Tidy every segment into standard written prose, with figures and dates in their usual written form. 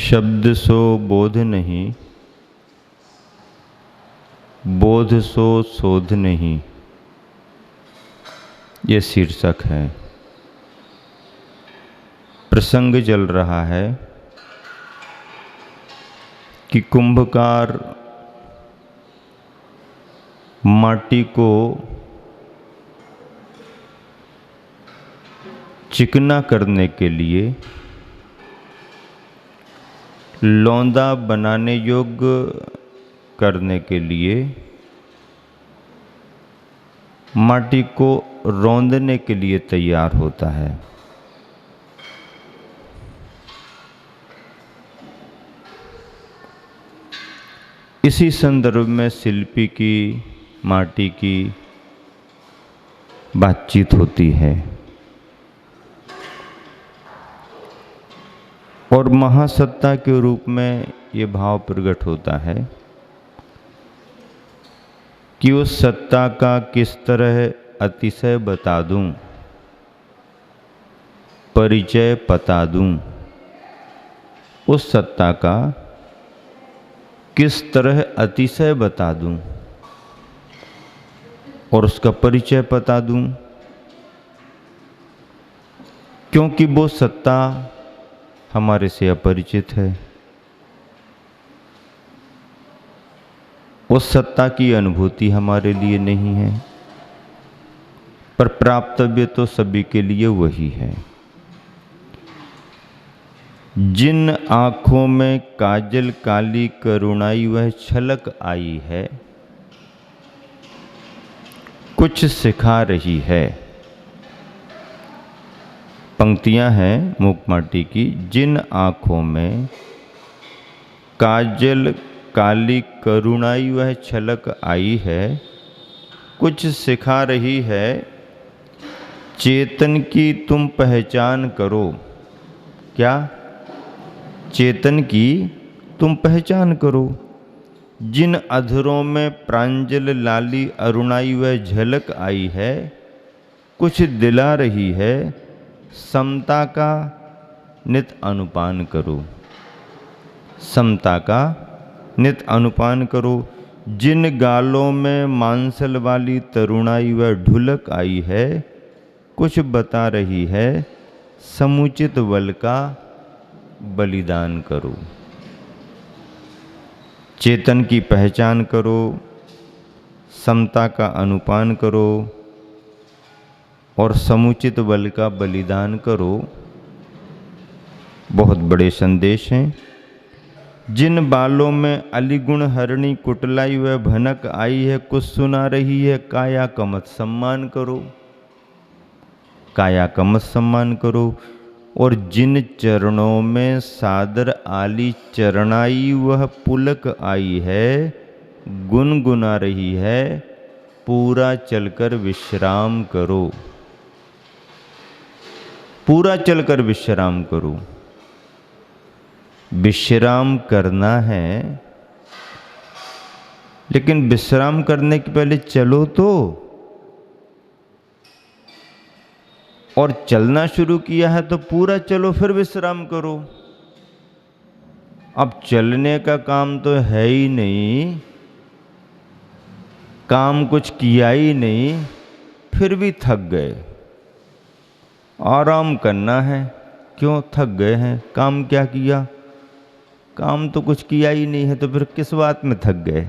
शब्द सो बोध नहीं, बोध सो शोध नहीं, ये शीर्षक है। प्रसंग चल रहा है कि कुंभकार माटी को चिकना करने के लिए, लौंदा बनाने योग्य करने के लिए, माटी को रौंदने के लिए तैयार होता है। इसी संदर्भ में शिल्पी की, माटी की बातचीत होती है और महासत्ता के रूप में ये भाव प्रकट होता है कि उस सत्ता का किस तरह अतिशय बता दूं, परिचय पता दूं। उस सत्ता का किस तरह अतिशय बता दूं और उसका परिचय पता दूं, क्योंकि वो सत्ता हमारे से अपरिचित है। उस सत्ता की अनुभूति हमारे लिए नहीं है, पर प्राप्तव्य तो सभी के लिए वही है। जिन आँखों में काजल काली करुणाई वह छलक आई है, कुछ सिखा रही है। पंक्तियां हैं मूकमाटी की। जिन आँखों में काजल काली करुणाई वह छलक आई है, कुछ सिखा रही है। चेतन की तुम पहचान करो। क्या? चेतन की तुम पहचान करो। जिन अधरों में प्रांजल लाली अरुणाई वह झलक आई है, कुछ दिला रही है। समता का नित अनुपान करो। समता का नित अनुपान करो। जिन गालों में मांसल वाली तरुणाई वह ढुलक आई है, कुछ बता रही है। समुचित बल का बलिदान करो। चेतन की पहचान करो, समता का अनुपान करो और समुचित बल का बलिदान करो। बहुत बड़े संदेश हैं। जिन बालों में अलिगुण हरणी कुटलाई वह भनक आई है, कुछ सुना रही है। काया का मत सम्मान करो। काया का मत सम्मान करो। और जिन चरणों में सादर आली चरणाई वह पुलक आई है, गुनगुना रही है। पूरा चलकर विश्राम करो। पूरा चलकर विश्राम करो। विश्राम करना है, लेकिन विश्राम करने के पहले चलो तो। और चलना शुरू किया है तो पूरा चलो, फिर विश्राम करो। अब चलने का काम तो है ही नहीं, काम कुछ किया ही नहीं, फिर भी थक गए। आराम करना है, क्यों थक गए हैं? काम क्या किया? काम तो कुछ किया ही नहीं है, तो फिर किस बात में थक गए?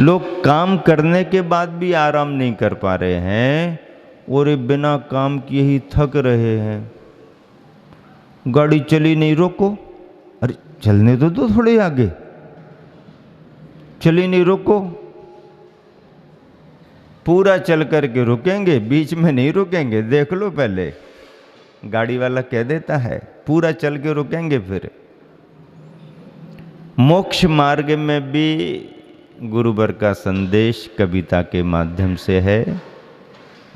लोग काम करने के बाद भी आराम नहीं कर पा रहे हैं और ये बिना काम किए ही थक रहे हैं। गाड़ी चली नहीं, रोको। अरे चलने दो थोड़े आगे। चली नहीं, रोको। पूरा चल करके रुकेंगे, बीच में नहीं रुकेंगे। देख लो पहले, गाड़ी वाला कह देता है पूरा चल के रुकेंगे। फिर मोक्ष मार्ग में भी गुरुवर का संदेश कविता के माध्यम से है।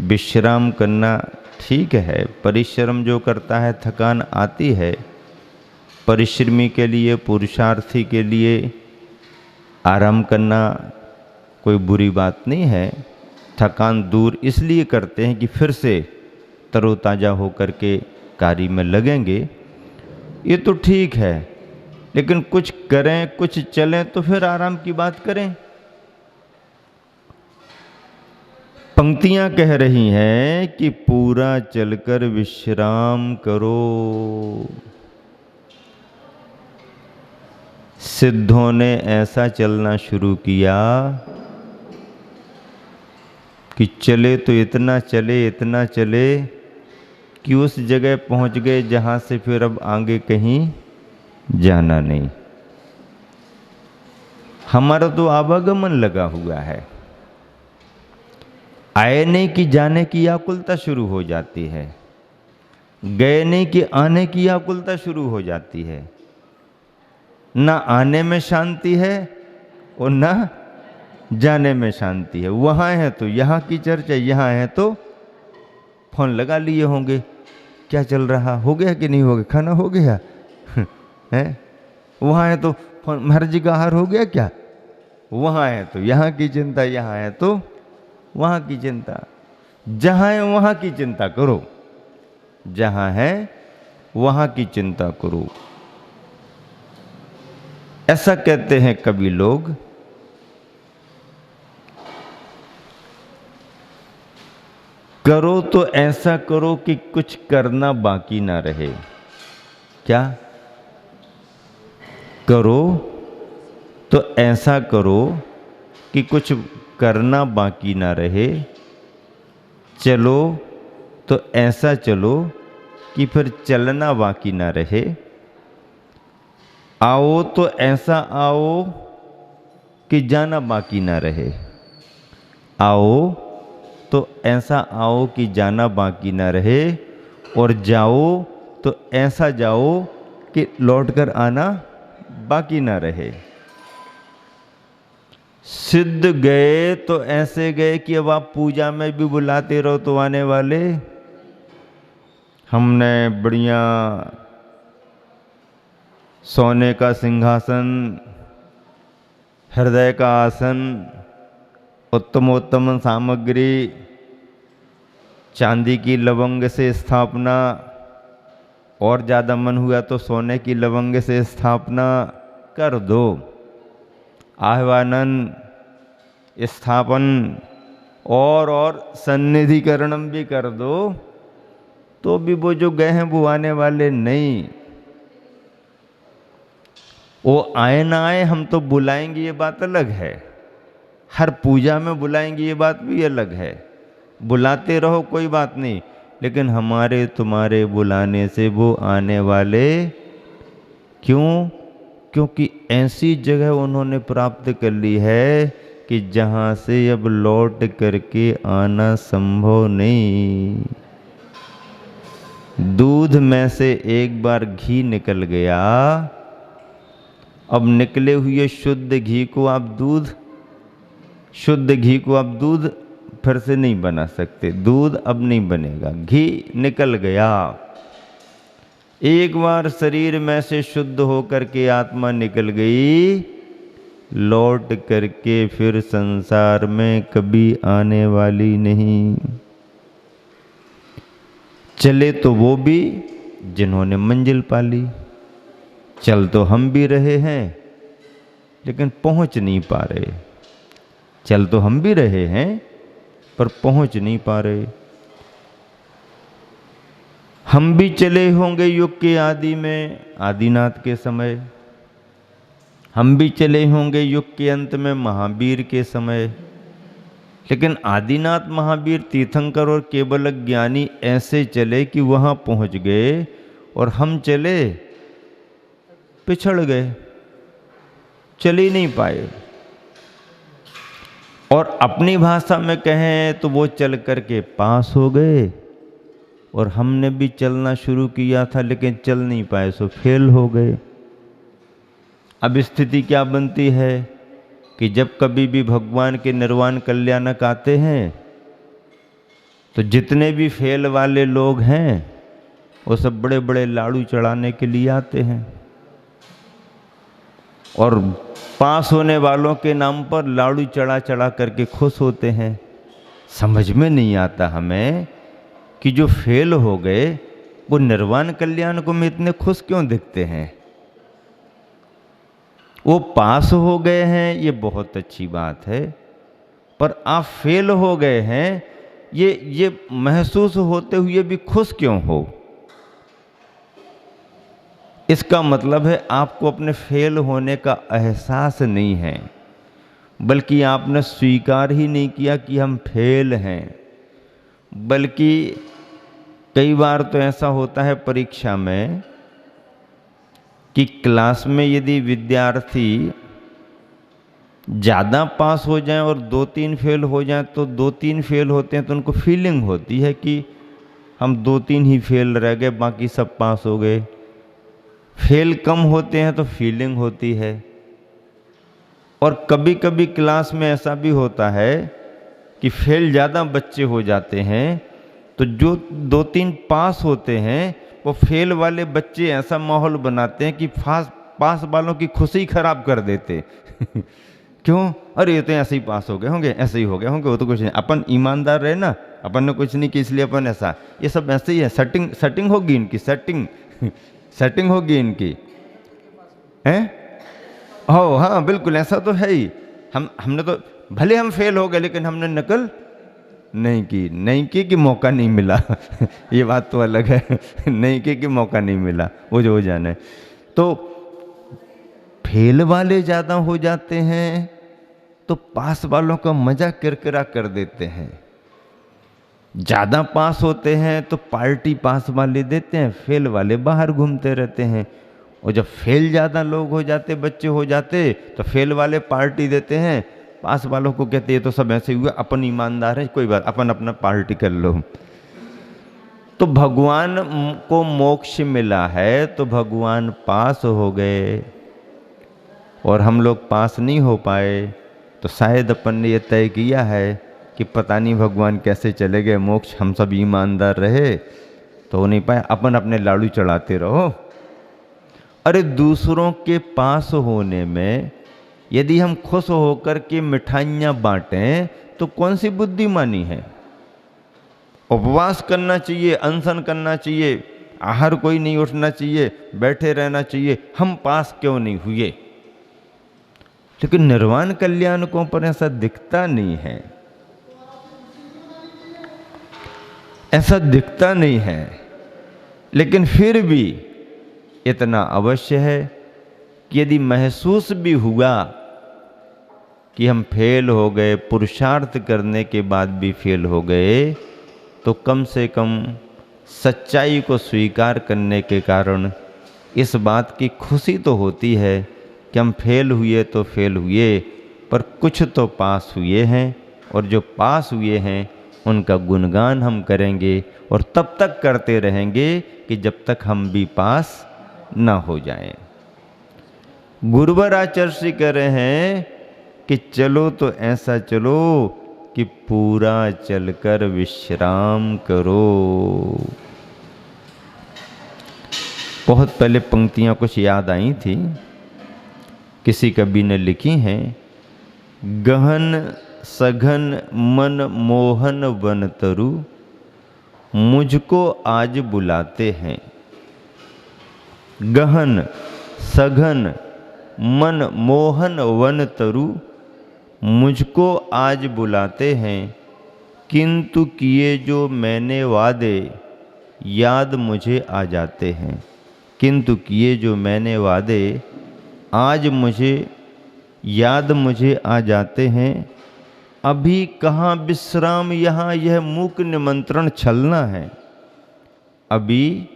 विश्राम करना ठीक है, परिश्रम जो करता है थकान आती है। परिश्रमी के लिए, पुरुषार्थी के लिए आराम करना कोई बुरी बात नहीं है। थकान दूर इसलिए करते हैं कि फिर से तरोताज़ा होकर के कार्य में लगेंगे। ये तो ठीक है, लेकिन कुछ करें कुछ चलें तो फिर आराम की बात करें। पंक्तियां कह रही हैं कि पूरा चलकर विश्राम करो। सिद्धों ने ऐसा चलना शुरू किया कि चले तो इतना चले कि उस जगह पहुंच गए जहां से फिर अब आगे कहीं जाना नहीं। हमारा तो आवागमन लगा हुआ है, आए नहीं कि जाने की आकुलता शुरू हो जाती है, गए नहीं कि आने की आकुलता शुरू हो जाती है। ना आने में शांति है और ना जाने में शांति है। वहाँ है तो यहाँ की चर्चा, यहाँ है तो फोन लगा लिए होंगे, क्या चल रहा, हो गया कि नहीं हो गया, खाना हो गया है। वहाँ है तो फोन, महाराज जी का आहार हो गया क्या। वहाँ है तो यहाँ की चिंता, यहाँ है तो वहाँ की चिंता। जहाँ है वहाँ की चिंता करो, जहाँ है वहाँ की चिंता करो। ऐसा कहते हैं कभी लोग। करो तो ऐसा करो कि कुछ करना बाकी ना रहे। क्या करो तो ऐसा करो कि कुछ करना बाकी ना रहे। चलो तो ऐसा चलो कि फिर चलना बाकी ना रहे। आओ तो ऐसा आओ कि जाना बाकी ना रहे। आओ तो ऐसा आओ कि जाना बाकी ना रहे, और जाओ तो ऐसा जाओ कि लौटकर आना बाकी ना रहे। सिद्ध गए तो ऐसे गए कि अब आप पूजा में भी बुलाते रहो तो आने वाले। हमने बढ़िया सोने का सिंहासन, हृदय का आसन, उत्तमोत्तम सामग्री, चांदी की लवंग से स्थापना, और ज़्यादा मन हुआ तो सोने की लवंग से स्थापना कर दो। आह्वानन, स्थापन और सन्निधिकरणम भी कर दो, तो भी वो जो गए हैं वो आने वाले नहीं। वो आए ना आए, हम तो बुलाएंगे ये बात अलग है। हर पूजा में बुलाएंगे ये बात भी अलग है। बुलाते रहो कोई बात नहीं, लेकिन हमारे तुम्हारे बुलाने से वो आने वाले क्यों? क्योंकि ऐसी जगह उन्होंने प्राप्त कर ली है कि जहाँ से अब लौट करके आना संभव नहीं। दूध में से एक बार घी निकल गया, अब निकले हुए शुद्ध घी को आप दूध फिर से नहीं बना सकते। दूध अब नहीं बनेगा, घी निकल गया। एक बार शरीर में से शुद्ध होकर के आत्मा निकल गई, लौट करके फिर संसार में कभी आने वाली नहीं। चले तो वो भी जिन्होंने मंजिल पाली। चल तो हम भी रहे हैं, लेकिन पहुंच नहीं पा रहे। चल तो हम भी रहे हैं, पर पहुंच नहीं पा रहे। हम भी चले होंगे युग के आदि में, आदिनाथ के समय। हम भी चले होंगे युग के अंत में, महावीर के समय। लेकिन आदिनाथ, महावीर, तीर्थंकर और केवल ज्ञानी ऐसे चले कि वहां पहुंच गए, और हम चले पिछड़ गए, चल ही नहीं पाए। और अपनी भाषा में कहें तो वो चल करके पास हो गए, और हमने भी चलना शुरू किया था लेकिन चल नहीं पाए, सो फेल हो गए। अब स्थिति क्या बनती है कि जब कभी भी भगवान के निर्वाण कल्याणक आते हैं तो जितने भी फेल वाले लोग हैं वो सब बड़े बड़े लाड़ू चढ़ाने के लिए आते हैं, और पास होने वालों के नाम पर लाड़ू चढ़ा चढ़ा करके खुश होते हैं। समझ में नहीं आता हमें कि जो फेल हो गए वो निर्वाण कल्याण को में इतने खुश क्यों दिखते हैं? वो पास हो गए हैं, ये बहुत अच्छी बात है, पर आप फेल हो गए हैं, ये महसूस होते हुए भी खुश क्यों हो? इसका मतलब है आपको अपने फेल होने का एहसास नहीं है, बल्कि आपने स्वीकार ही नहीं किया कि हम फेल हैं। बल्कि कई बार तो ऐसा होता है परीक्षा में कि क्लास में यदि विद्यार्थी ज़्यादा पास हो जाएं और 2-3 फेल हो जाएं, तो 2-3 फेल होते हैं तो उनको फीलिंग होती है कि हम 2-3 ही फेल रह गए, बाकी सब पास हो गए। फेल कम होते हैं तो फीलिंग होती है। और कभी कभी क्लास में ऐसा भी होता है कि फेल ज़्यादा बच्चे हो जाते हैं, तो जो 2-3 पास होते हैं वो फेल वाले बच्चे ऐसा माहौल बनाते हैं कि पास वालों की खुशी खराब कर देते क्यों? अरे ये तो ऐसे ही पास हो गए होंगे, ऐसे ही हो गए होंगे, वो तो कुछ नहीं, अपन ईमानदार रहे ना, अपन ने कुछ नहीं किया इसलिए अपन ऐसा, ये सब ऐसे ही है, सेटिंग होगी इनकी, सेटिंग होगी इनकी, हैं? हो हाँ बिल्कुल, ऐसा तो है ही। हमने तो भले हम फेल हो गए, लेकिन हमने नकल नहीं की कि मौका नहीं मिला ये बात तो अलग है नहीं की कि मौका नहीं मिला, वो जो हो जाना है। तो फेल वाले ज़्यादा हो जाते हैं तो पास वालों का मजा किरकिरा कर देते हैं। ज़्यादा पास होते हैं तो पार्टी पास वाले देते हैं, फेल वाले बाहर घूमते रहते हैं। और जब फेल ज़्यादा लोग हो जाते, बच्चे हो जाते, तो फेल वाले पार्टी देते हैं, पास वालों को कहते ये तो सब ऐसे हुआ, अपन ईमानदार है, कोई बात, अपन अपना पार्टी कर लो। तो भगवान को मोक्ष मिला है तो भगवान पास हो गए और हम लोग पास नहीं हो पाए, तो शायद अपन ने ये तय किया है कि पता नहीं भगवान कैसे चले गए मोक्ष, हम सब ईमानदार रहे तो हो नहीं पाए, अपन अपने लाड़ू चढ़ाते रहो। अरे दूसरों के पास होने में यदि हम खुश होकर के मिठाइयाँ बांटें तो कौन सी बुद्धिमानी है? उपवास करना चाहिए, अनशन करना चाहिए, आहार कोई नहीं उठना चाहिए, बैठे रहना चाहिए, हम पास क्यों नहीं हुए? लेकिन निर्वाण कल्याणकों पर ऐसा दिखता नहीं है, ऐसा दिखता नहीं है। लेकिन फिर भी इतना अवश्य है कि यदि महसूस भी हुआ कि हम फेल हो गए, पुरुषार्थ करने के बाद भी फेल हो गए, तो कम से कम सच्चाई को स्वीकार करने के कारण इस बात की खुशी तो होती है कि हम फेल हुए तो फेल हुए, पर कुछ तो पास हुए हैं, और जो पास हुए हैं उनका गुणगान हम करेंगे और तब तक करते रहेंगे कि जब तक हम भी पास ना हो जाएं। गुरुवर आचार्य श्री कह रहे हैं कि चलो तो ऐसा चलो कि पूरा चलकर विश्राम करो। बहुत पहले पंक्तियां कुछ याद आई थी, किसी कवि ने लिखी हैं। गहन सघन मन मोहन वन तरु, मुझको आज बुलाते हैं। गहन सघन मन मोहन वन तरु, मुझको आज बुलाते हैं, किंतु किए जो मैंने वादे याद मुझे आ जाते हैं। किंतु किए जो मैंने वादे आज मुझे याद मुझे आ जाते हैं। अभी कहाँ विश्राम, यहाँ यह मूक निमंत्रण छलना है। अभी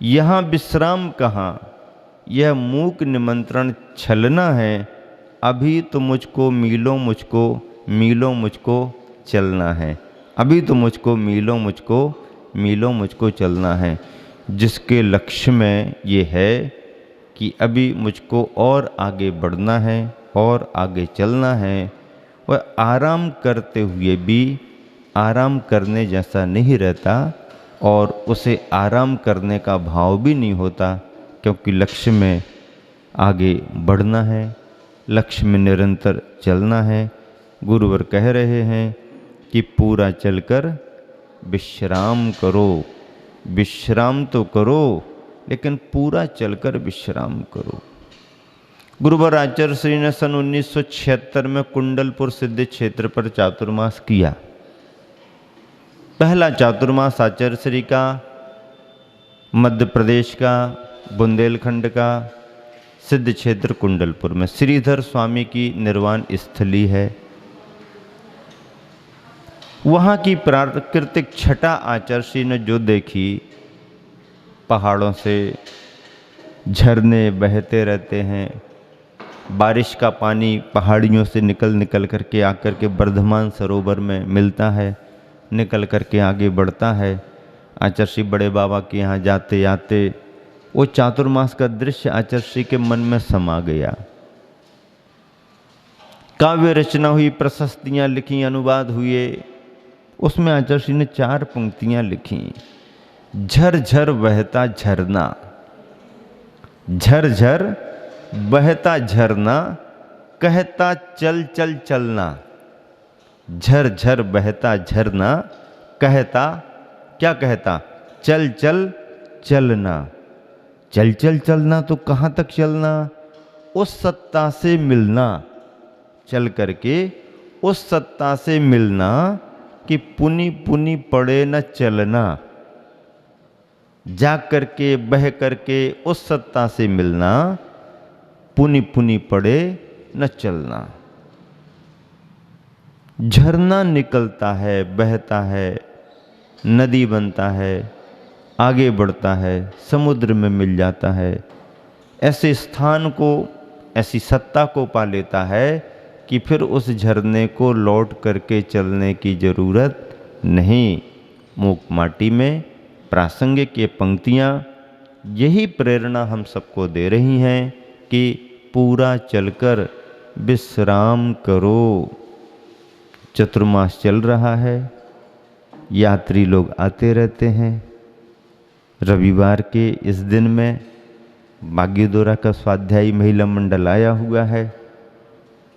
यहाँ विश्राम कहाँ, यह मूक निमंत्रण छलना है। अभी तो मुझको मीलों मुझको चलना है। अभी तो मुझको मीलों मुझको चलना है। जिसके लक्ष्य में ये है कि अभी मुझको और आगे बढ़ना है और आगे चलना है, वह आराम करते हुए भी आराम करने जैसा नहीं रहता और उसे आराम करने का भाव भी नहीं होता, क्योंकि लक्ष्य में आगे बढ़ना है, लक्ष्य में निरंतर चलना है। गुरुवर कह रहे हैं कि पूरा चलकर विश्राम करो। विश्राम तो करो, लेकिन पूरा चलकर विश्राम करो। गुरुवर आचार्य श्री ने सन 1976 में कुंडलपुर सिद्ध क्षेत्र पर चातुर्मास किया। पहला चातुर्मास आचार्य श्री का, मध्य प्रदेश का, बुंदेलखंड का, सिद्ध क्षेत्र कुंडलपुर में श्रीधर स्वामी की निर्वाण स्थली है। वहाँ की प्राकृतिक छटा आचार्य श्री ने जो देखी, पहाड़ों से झरने बहते रहते हैं, बारिश का पानी पहाड़ियों से निकल निकल करके आकर के वर्धमान सरोवर में मिलता है, निकल करके आगे बढ़ता है। आचार्य श्री बड़े बाबा के यहाँ जाते आते वो चातुर्मास का दृश्य आचार्य श्री के मन में समा गया। काव्य रचना हुई, प्रशस्तियाँ लिखी, अनुवाद हुए। उसमें आचार्य श्री ने 4 पंक्तियाँ लिखी। झरझर बहता झरना, झरझर बहता झरना, कहता चल चल चलना। झरझर बहता झरना, कहता, क्या कहता? चल चल चलना। चल चल चलना तो कहाँ तक चलना? उस सत्ता से मिलना, चल करके उस सत्ता से मिलना कि पुनि पुनि पड़े न चलना। जा करके बह करके उस सत्ता से मिलना, पुनि पुनि पड़े न चलना। झरना निकलता है, बहता है, नदी बनता है, आगे बढ़ता है, समुद्र में मिल जाता है। ऐसे स्थान को, ऐसी सत्ता को पा लेता है कि फिर उस झरने को लौट करके चलने की जरूरत नहीं। मूक माटी में प्रासंगिक ये पंक्तियाँ यही प्रेरणा हम सबको दे रही हैं कि पूरा चलकर विश्राम करो। चतुर्मास चल रहा है, यात्री लोग आते रहते हैं। रविवार के इस दिन में बागीदोरा का स्वाध्यायी महिला मंडल आया हुआ है।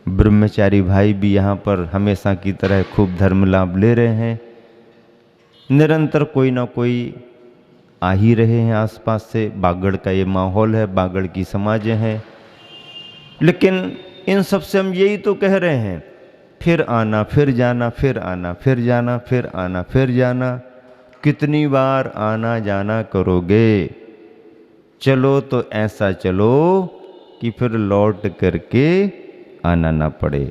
ब्रह्मचारी भाई भी यहाँ पर हमेशा की तरह खूब धर्म लाभ ले रहे हैं। निरंतर कोई ना कोई आ ही रहे हैं आसपास से। बागड़ का ये माहौल है, बागड़ की समाजें हैं। लेकिन इन सब से हम यही तो कह रहे हैं, फिर आना फिर जाना, फिर आना फिर जाना, फिर आना फिर जाना। कितनी बार आना जाना करोगे? चलो तो ऐसा चलो कि फिर लौट करके आना ना पड़े।